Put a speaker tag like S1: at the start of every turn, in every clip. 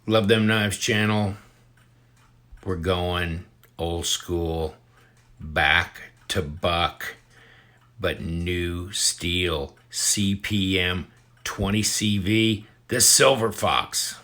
S1: Love Them Knives channel. We're going old school, back to buck, but new steel. CPM 20 CV, the Silver Fox.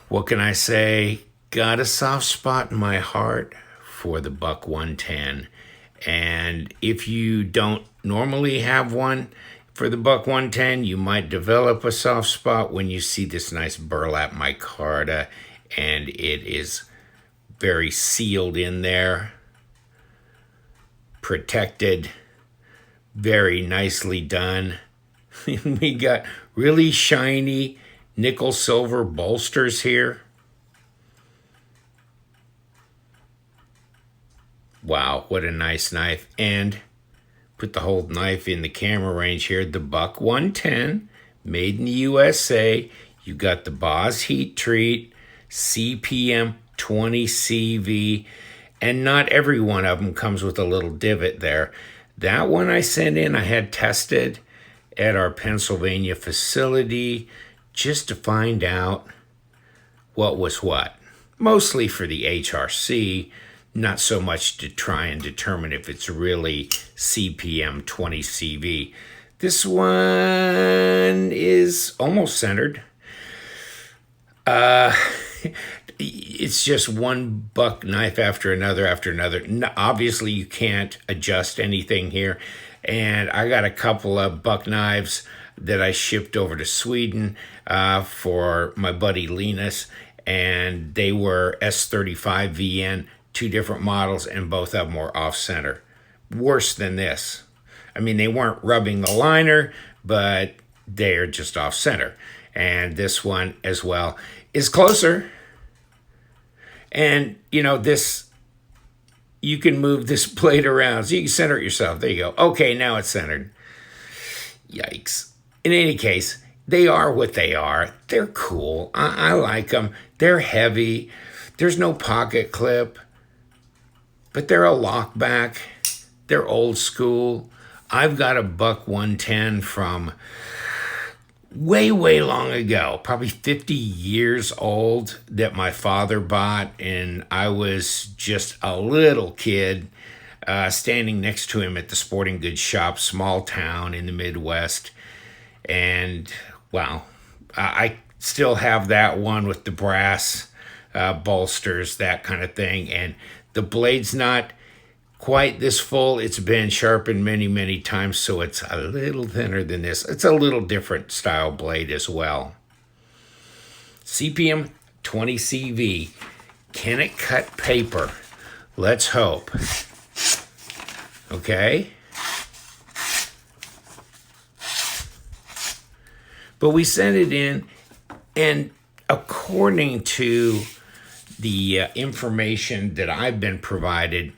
S1: What can I say? Got a soft spot in my heart for the Buck 110. And if you don't normally have one for the Buck 110, you might develop a soft spot when you see this nice burlap micarta, and it is very sealed in there, protected, very nicely done. We got really shiny nickel silver bolsters here. Wow, what a nice knife. And put the whole knife in the camera range here. The Buck 110, made in the USA. You got the Boz heat treat, CPM 20 CV, and not every one of them comes with a little divot there. That one I sent in, I had tested at our Pennsylvania facility just to find out what was what. Mostly for the HRC, not so much to try and determine if it's really CPM 20 CV. This one is almost centered. It's just one buck knife after another after another. Obviously, you can't adjust anything here. And I got a couple of buck knives that I shipped over to Sweden for my buddy Linus, and they were S35 VN, two different models, and both of them were off-center. Worse than this. I mean, they weren't rubbing the liner, but they're just off-center. And this one as well is closer. And, you know, this, you can move this blade around, so you can center it yourself. There you go. Okay, now it's centered. Yikes. In any case, they are what they are. They're cool. I like them. They're heavy. There's no pocket clip, but they're a lockback. They're old school. I've got a Buck 110 from way, way long ago, probably 50 years old, that my father bought, and I was just a little kid standing next to him at the sporting goods shop, small town in the Midwest. And, wow, I still have that one with the brass bolsters, that kind of thing. And the blade's not quite this full. It's been sharpened many, many times, so it's a little thinner than this. It's a little different style blade as well. CPM 20 CV. Can it cut paper? Let's hope. Okay. But we sent it in, and according to the information that I've been provided,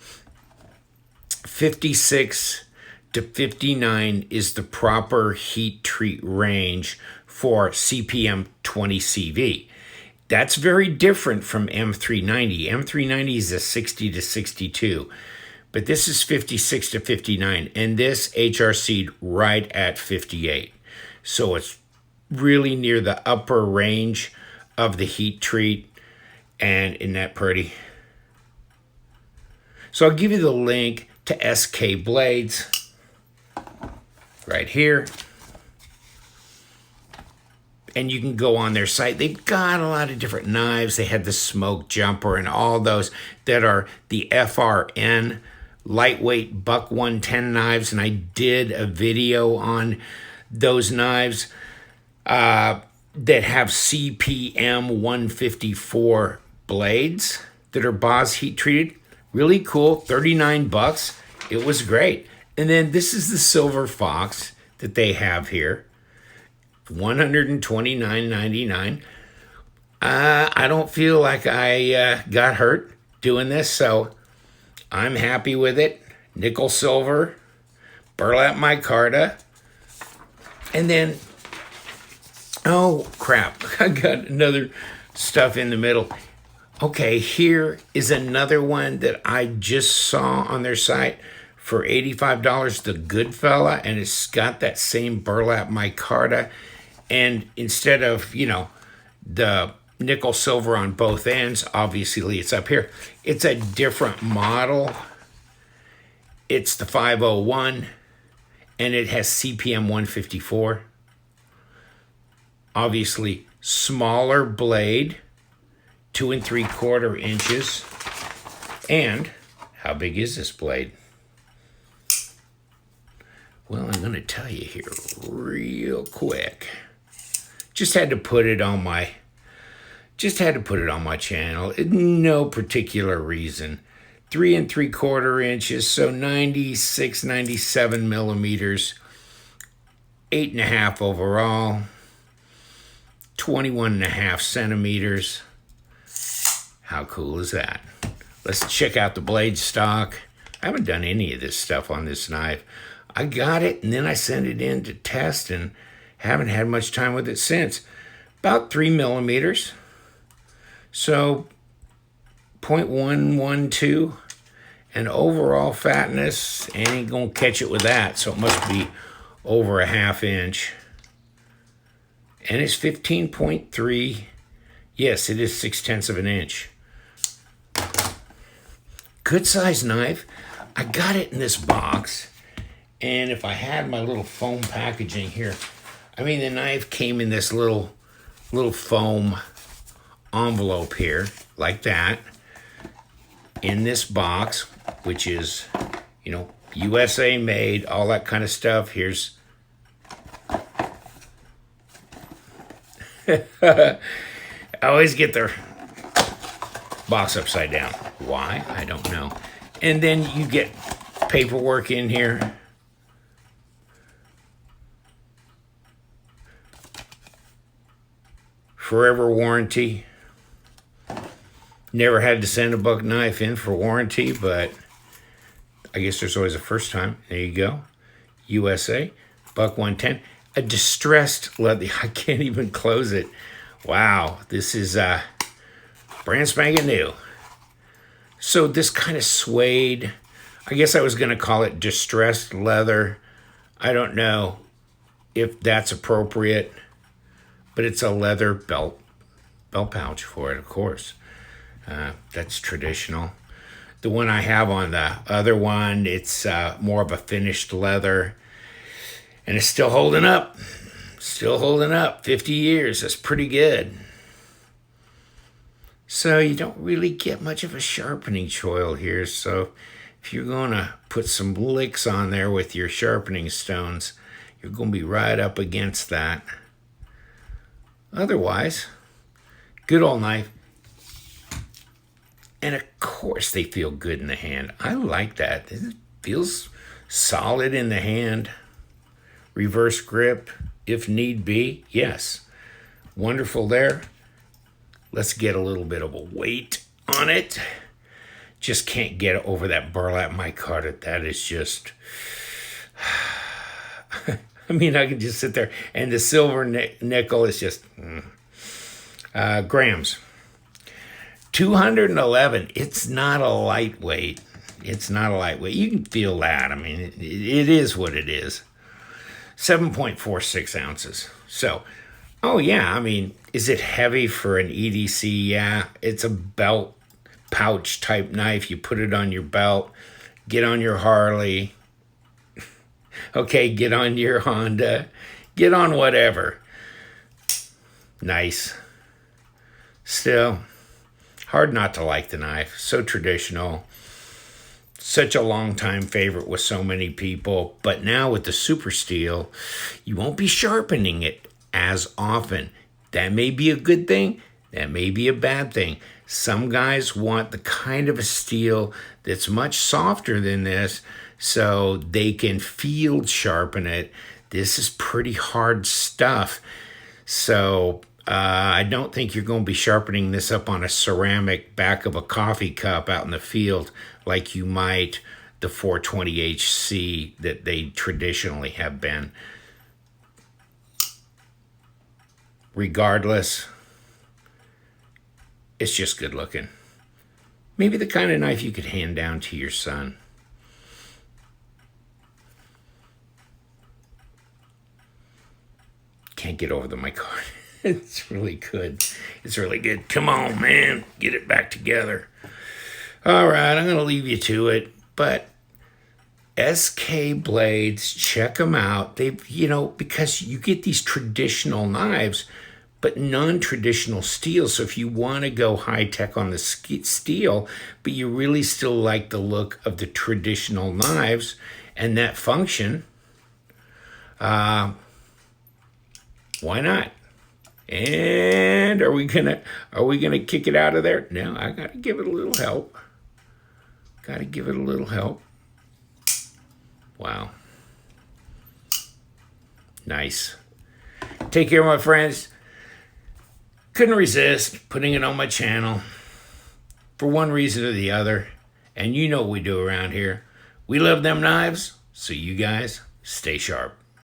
S1: 56 to 59 is the proper heat treat range for CPM 20 CV. That's very different from M390. M390 is a 60 to 62, but this is 56 to 59, and this HRC'd right at 58. So it's really near the upper range of the heat treat, and isn't that pretty? So I'll give you the link to SK Blades right here, and you can go on their site. They've got a lot of different knives. They had the smoke jumper and all those that are the FRN lightweight Buck 110 knives, and I did a video on those knives that have CPM 154 blades that are Boz heat treated. Really cool, 39 bucks. It was great. And then this is the Silver Fox that they have here, $129.99. I don't feel like I got hurt doing this, so I'm happy with it. Nickel silver, burlap micarta, and then Oh, crap. I got another stuff in the middle. Okay, here is another one that I just saw on their site for $85, the Goodfella, and it's got that same burlap micarta. And instead of, the nickel silver on both ends, obviously it's up here. It's a different model. It's the 501, and it has CPM 154. Obviously, smaller blade, 2 3/4 inches. And how big is this blade? Well, I'm going to tell you here real quick. Just had to put it on my channel. No particular reason. 3 3/4 inches, so 96, 97 millimeters. 8.5 overall. 21.5 centimeters. How cool is that? Let's check out the blade stock. I haven't done any of this stuff on this knife. I got it and then I sent it in to test and haven't had much time with it since. About 3 millimeters. So 0.112. And overall fatness, ain't gonna catch it with that, so it must be over a ½ inch. And it's 15.3. Yes, it is 6/10 of an inch. Good size knife. I got it in this box. And if I had my little foam packaging here, the knife came in this little foam envelope here, like that. In this box, which is, USA made, all that kind of stuff. Here's I always get their box upside down. Why? I don't know. And then you get paperwork in here. Forever warranty. Never had to send a buck knife in for warranty, but I guess there's always a first time. There you go. USA, buck 110. A distressed leather. I can't even close it. Wow, this is brand spanking new. So this kind of suede. I guess I was going to call it distressed leather. I don't know if that's appropriate, but it's a leather belt pouch for it, of course. That's traditional. The one I have on the other one, it's more of a finished leather. And it's still holding up. Still holding up. 50 years. That's pretty good. So you don't really get much of a sharpening choil here. So if you're going to put some licks on there with your sharpening stones, you're going to be right up against that. Otherwise, good old knife. And of course they feel good in the hand. I like that. It feels solid in the hand. Reverse grip, if need be. Yes. Wonderful there. Let's get a little bit of a weight on it. Just can't get over that burlap micarta. That is just... I can just sit there. And the silver nickel is just... grams. 211. It's not a lightweight. It's not a lightweight. You can feel that. It is what it is. 7.46 ounces. So, is it heavy for an EDC? Yeah, it's a belt pouch type knife. You put it on your belt, get on your Harley, okay, get on your Honda, get on whatever. Nice. Still, hard not to like the knife. So traditional. Such a long-time favorite with so many people. But now with the Super Steel, you won't be sharpening it as often. That may be a good thing. That may be a bad thing. Some guys want the kind of a steel that's much softer than this so they can field sharpen it. This is pretty hard stuff. So I don't think you're going to be sharpening this up on a ceramic back of a coffee cup out in the field like you might the 420HC that they traditionally have been. regardless, it's just good looking. Maybe the kind of knife you could hand down to your son. Can't get over the micarta. It's really good. It's really good. Come on, man. Get it back together. All right, I'm going to leave you to it. But SK Blades, check them out. They've, because you get these traditional knives, but non-traditional steel. So if you want to go high-tech on the steel, but you really still like the look of the traditional knives and that function, why not? And are we gonna kick it out of there? No, I gotta give it a little help. Wow. Nice. Take care, my friends. Couldn't resist putting it on my channel for one reason or the other. And you know what we do around here. We love them knives, so you guys stay sharp.